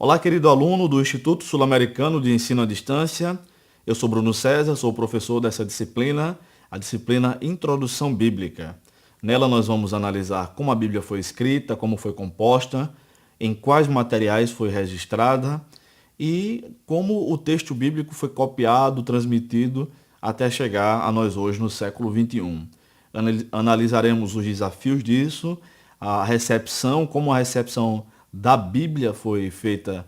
Olá, querido aluno do Instituto Sul-Americano de Ensino à Distância. Eu sou Bruno César, sou professor dessa disciplina, a disciplina Introdução Bíblica. Nela nós vamos analisar como a Bíblia foi escrita, como foi composta, em quais materiais foi registrada e como o texto bíblico foi copiado, transmitido até chegar a nós hoje no século XXI. Analisaremos os desafios disso, a recepção, como a recepção da Bíblia foi feita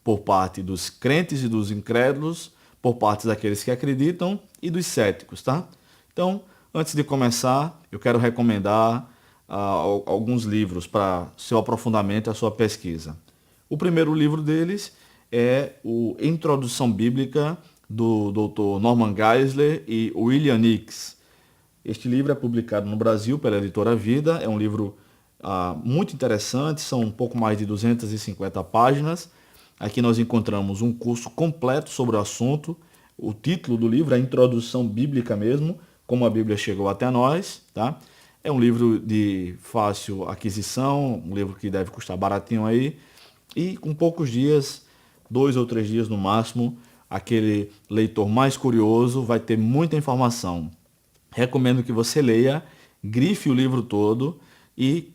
por parte dos crentes e dos incrédulos, por parte daqueles que acreditam e dos céticos, tá? Então, antes de começar, eu quero recomendar alguns livros para seu aprofundamento e a sua pesquisa. O primeiro livro deles é o Introdução Bíblica, do Dr. Norman Geisler e William Nix. Este livro é publicado no Brasil pela editora Vida, é um livro muito interessante, são um pouco mais de 250 páginas. Aqui nós encontramos um curso completo sobre o assunto. O título do livro é Introdução Bíblica mesmo, como a Bíblia chegou até nós, tá? É um livro de fácil aquisição, um livro que deve custar baratinho aí, e com poucos dias, 2 ou 3 dias no máximo, aquele leitor mais curioso vai ter muita informação. Recomendo que você leia, grife o livro todo e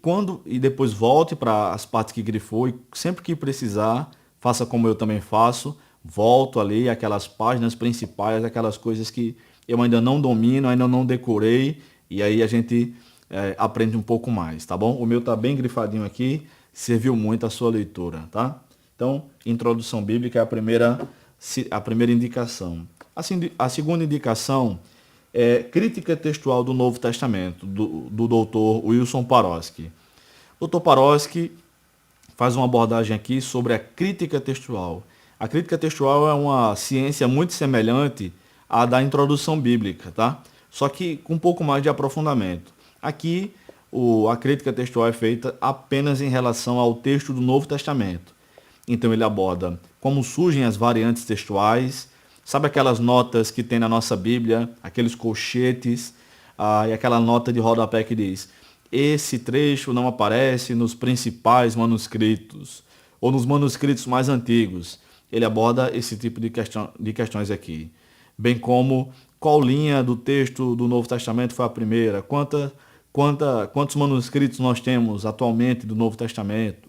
depois volte para as partes que grifou e sempre que precisar, faça como eu também faço, volto ali aquelas páginas principais, aquelas coisas que eu ainda não domino, ainda não decorei, e aí a gente aprende um pouco mais, tá bom? O meu tá bem grifadinho aqui, serviu muito a sua leitura, tá? Então, introdução bíblica é a primeira indicação. A segunda indicação é Crítica Textual do Novo Testamento, do Dr. Wilson Paroski. Dr. Paroski faz uma abordagem aqui sobre a crítica textual. A crítica textual é uma ciência muito semelhante à da introdução bíblica, tá? Só que com um pouco mais de aprofundamento. Aqui, a crítica textual é feita apenas em relação ao texto do Novo Testamento. Então ele aborda como surgem as variantes textuais, sabe aquelas notas que tem na nossa Bíblia, aqueles colchetes, e aquela nota de rodapé que diz: esse trecho não aparece nos principais manuscritos, ou nos manuscritos mais antigos. Ele aborda esse tipo de questões aqui. Bem como qual linha do texto do Novo Testamento foi a primeira, quantos manuscritos nós temos atualmente do Novo Testamento,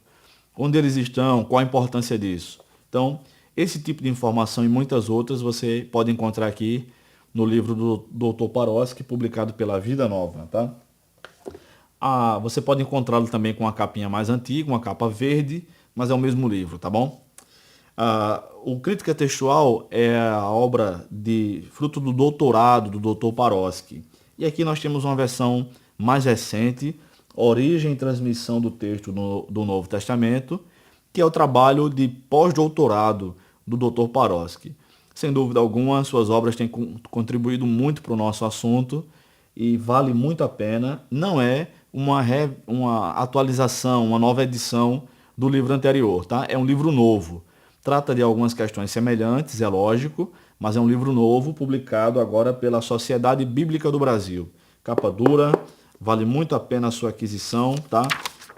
onde eles estão, qual a importância disso. Então, esse tipo de informação e muitas outras você pode encontrar aqui no livro do Dr. Paroski, publicado pela Vida Nova, tá? Você pode encontrá-lo também com uma capinha mais antiga, uma capa verde, mas é o mesmo livro, tá bom? O Crítica Textual é a obra fruto do doutorado do Dr. Paroski. E aqui nós temos uma versão mais recente, Origem e Transmissão do Texto do Novo Testamento, que é o trabalho de pós-doutorado do Dr. Paroski. Sem dúvida alguma, suas obras têm contribuído muito para o nosso assunto e vale muito a pena. Não é uma atualização, uma nova edição do livro anterior, tá? É um livro novo. Trata de algumas questões semelhantes, é lógico, mas é um livro novo, publicado agora pela Sociedade Bíblica do Brasil. Capa dura, vale muito a pena a sua aquisição, tá?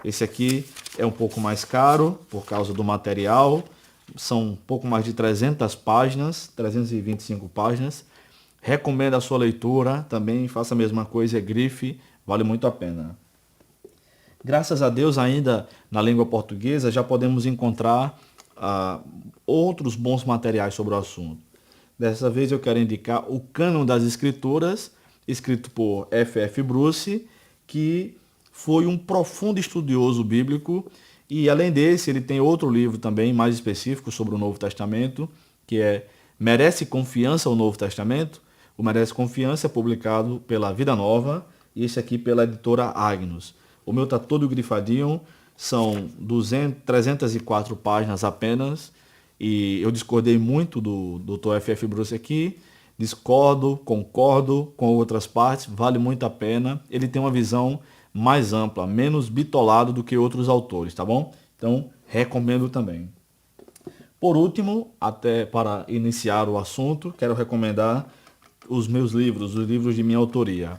Esse aqui é um pouco mais caro por causa do material. São um pouco mais de 300 páginas, 325 páginas. Recomendo a sua leitura, também faça a mesma coisa, é grife, vale muito a pena. Graças a Deus, ainda na língua portuguesa, já podemos encontrar outros bons materiais sobre o assunto. Dessa vez eu quero indicar o Cânon das Escrituras, escrito por F.F. Bruce, que foi um profundo estudioso bíblico, e além desse, ele tem outro livro também mais específico sobre o Novo Testamento, que é Merece Confiança o Novo Testamento. O Merece Confiança é publicado pela Vida Nova, e esse aqui pela editora Agnus. O meu está todo grifadinho, são 304 páginas apenas, e eu discordei muito do Dr. F.F. Bruce aqui, discordo, concordo com outras partes, vale muito a pena. Ele tem uma visão mais ampla, menos bitolado do que outros autores, tá bom? Então, recomendo também. Por último, até para iniciar o assunto, quero recomendar os meus livros, os livros de minha autoria.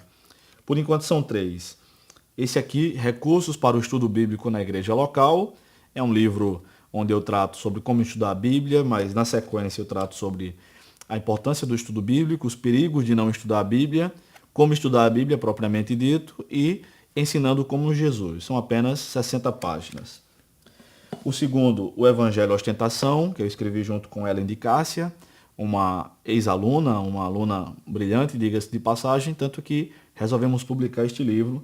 Por enquanto são 3. Esse aqui, Recursos para o Estudo Bíblico na Igreja Local, é um livro onde eu trato sobre como estudar a Bíblia, mas na sequência eu trato sobre a importância do estudo bíblico, os perigos de não estudar a Bíblia, como estudar a Bíblia propriamente dito e ensinando como Jesus. São apenas 60 páginas. O segundo, o Evangelho Ostentação, que eu escrevi junto com Ellen de Cássia, uma ex-aluna, uma aluna brilhante, diga-se de passagem, tanto que resolvemos publicar este livro,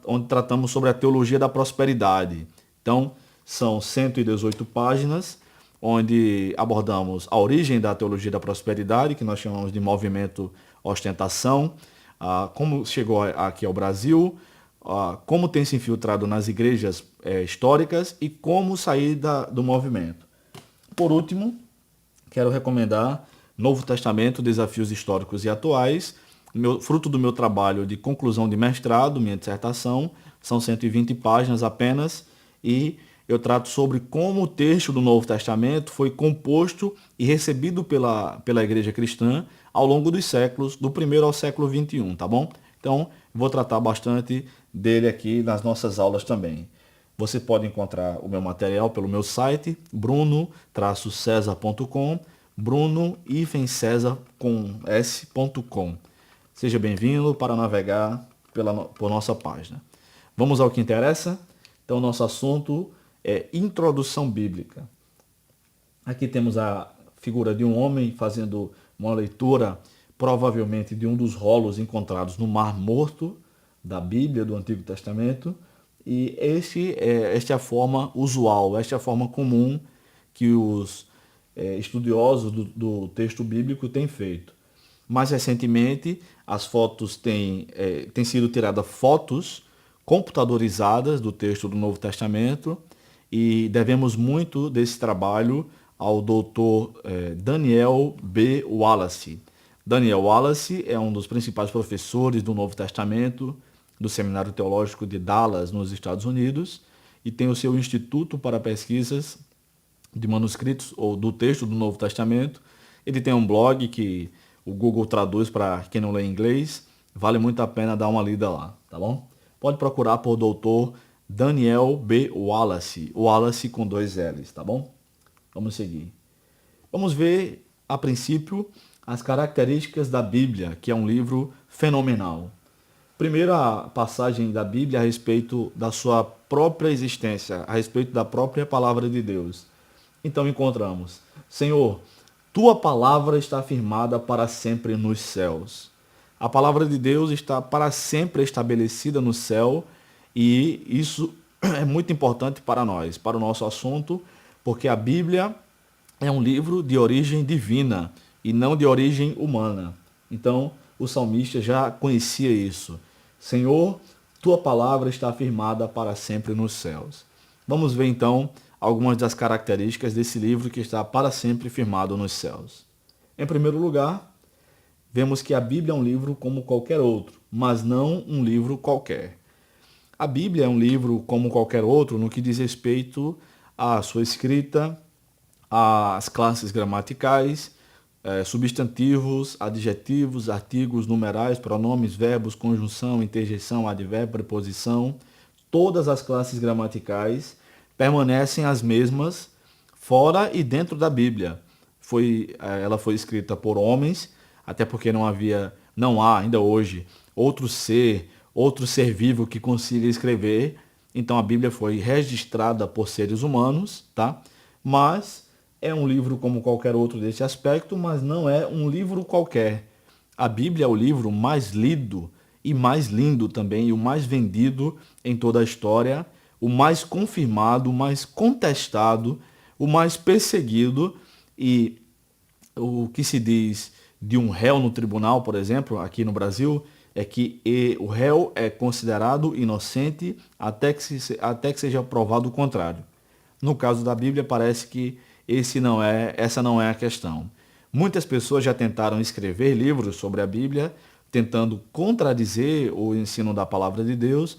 onde tratamos sobre a teologia da prosperidade. Então, são 118 páginas, onde abordamos a origem da teologia da prosperidade, que nós chamamos de movimento ostentação, como chegou aqui ao Brasil, como tem se infiltrado nas igrejas históricas e como sair do movimento. Por último, quero recomendar Novo Testamento, Desafios Históricos e Atuais, fruto do meu trabalho de conclusão de mestrado, minha dissertação, são 120 páginas apenas, e eu trato sobre como o texto do Novo Testamento foi composto e recebido pela igreja cristã ao longo dos séculos, do primeiro ao século XXI, tá bom? Então, vou tratar bastante dele aqui nas nossas aulas também. Você pode encontrar o meu material pelo meu site, bruno-cesar.com, bruno-cesar.com. Seja bem-vindo para navegar por nossa página. Vamos ao que interessa? Então, nosso assunto é introdução bíblica. Aqui temos a figura de um homem fazendo uma leitura, provavelmente de um dos rolos encontrados no Mar Morto da Bíblia do Antigo Testamento. E esta é a forma usual, esta é a forma comum que os estudiosos do texto bíblico têm feito. Mais recentemente, as fotos têm sido tiradas fotos computadorizadas do texto do Novo Testamento e devemos muito desse trabalho ao doutor Daniel B. Wallace. Daniel Wallace é um dos principais professores do Novo Testamento do Seminário Teológico de Dallas, nos Estados Unidos, e tem o seu Instituto para Pesquisas de Manuscritos ou do Texto do Novo Testamento. Ele tem um blog que o Google traduz para quem não lê inglês. Vale muito a pena dar uma lida lá, tá bom? Pode procurar por Dr. Daniel B. Wallace, Wallace com 2 L's, tá bom? Vamos seguir. Vamos ver, a princípio, as características da Bíblia, que é um livro fenomenal. Primeiro, a passagem da Bíblia a respeito da sua própria existência, a respeito da própria palavra de Deus. Então encontramos: Senhor, tua palavra está firmada para sempre nos céus. A palavra de Deus está para sempre estabelecida no céu, e isso é muito importante para nós, para o nosso assunto, porque a Bíblia é um livro de origem divina e não de origem humana. Então, o salmista já conhecia isso. Senhor, tua palavra está firmada para sempre nos céus. Vamos ver então algumas das características desse livro que está para sempre firmado nos céus. Em primeiro lugar, vemos que a Bíblia é um livro como qualquer outro, mas não um livro qualquer. A Bíblia é um livro como qualquer outro no que diz respeito à sua escrita, às classes gramaticais, substantivos, adjetivos, artigos, numerais, pronomes, verbos, conjunção, interjeição, advérbio, preposição. Todas as classes gramaticais permanecem as mesmas fora e dentro da Bíblia. Ela foi escrita por homens, até porque não há ainda hoje outro ser vivo que consiga escrever. Então a Bíblia foi registrada por seres humanos, tá? Mas é um livro como qualquer outro desse aspecto, mas não é um livro qualquer. A Bíblia é o livro mais lido e mais lindo também, e o mais vendido em toda a história, o mais confirmado, o mais contestado, o mais perseguido. E o que se diz de um réu no tribunal, por exemplo, aqui no Brasil, é que o réu é considerado inocente até que seja provado o contrário. No caso da Bíblia, parece que essa não é a questão. Muitas pessoas já tentaram escrever livros sobre a Bíblia, tentando contradizer o ensino da palavra de Deus.